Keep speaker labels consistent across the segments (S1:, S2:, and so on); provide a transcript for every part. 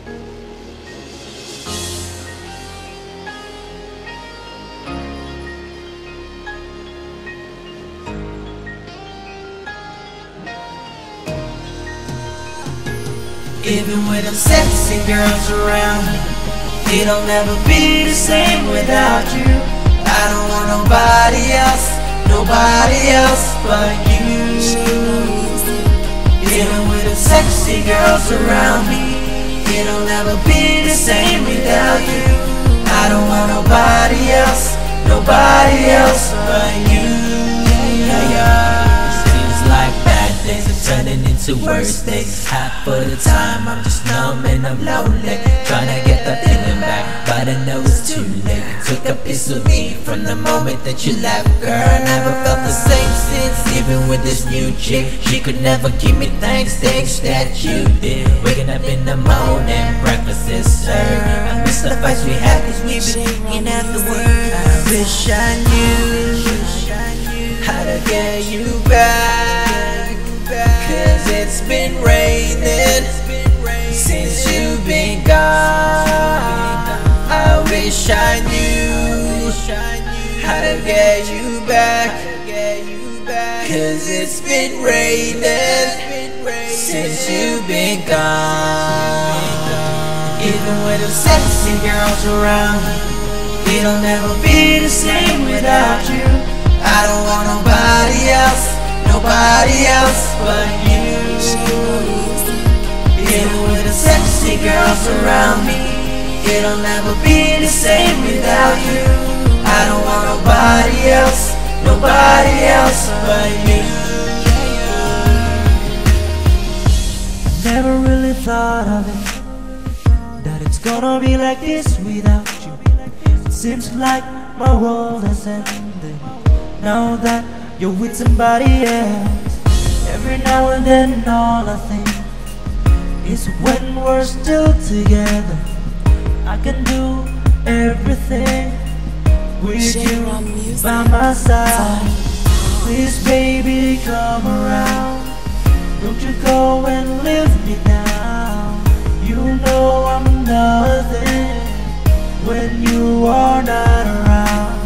S1: Even with them sexy girls around me, it'll never be the same without you. I don't want nobody else but you. Even with them sexy girls around me, it'll never be the same without you. I don't want nobody else but you. Seems like bad days are turning into worse days. Half of the time I'm just numb and I'm lonely, trying to get the feeling back, but I know it's too late. Took a piece of me from the moment that you left, girl. I never felt the same since. Even with this new chick, she could never give me things that you did. Waking up in the morning, breakfast is served. I miss the fights we had cause we been hanging afterwards. I wish I knew how to get you back, cause it's been raining since you've been gone. I wish I knew how to get you back, cause it's been raining since you've been gone. Even with them sexy girls around me, it'll never be the same without you. I don't want nobody else but you. Even with the sexy girls around me, it'll never be the same without you. I don't want nobody else but you. Never really thought of it, that it's gonna be like this without you. It seems like my world has ended now that you're with somebody else. Every now and then all I think is when we're still together, I can do everything with you by my side. Please baby come around, don't you go and leave me down. You know I'm nothing when you are not around.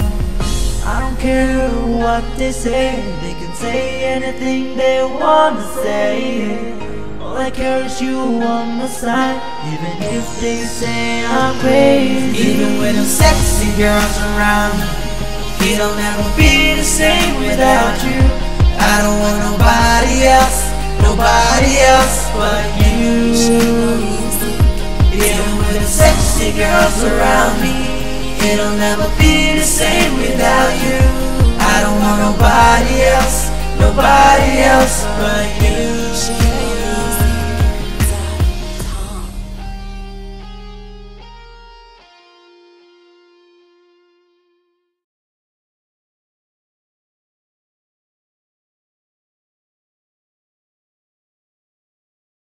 S1: I don't care what they say, they can say anything they wanna say. All I care is you on my side, even if they say I'm crazy. Even with them sexy girls around me, it'll never be the same without you. I don't want nobody else but you. Even with them sexy girls around me, it'll never be the same without you. I don't want nobody else but you.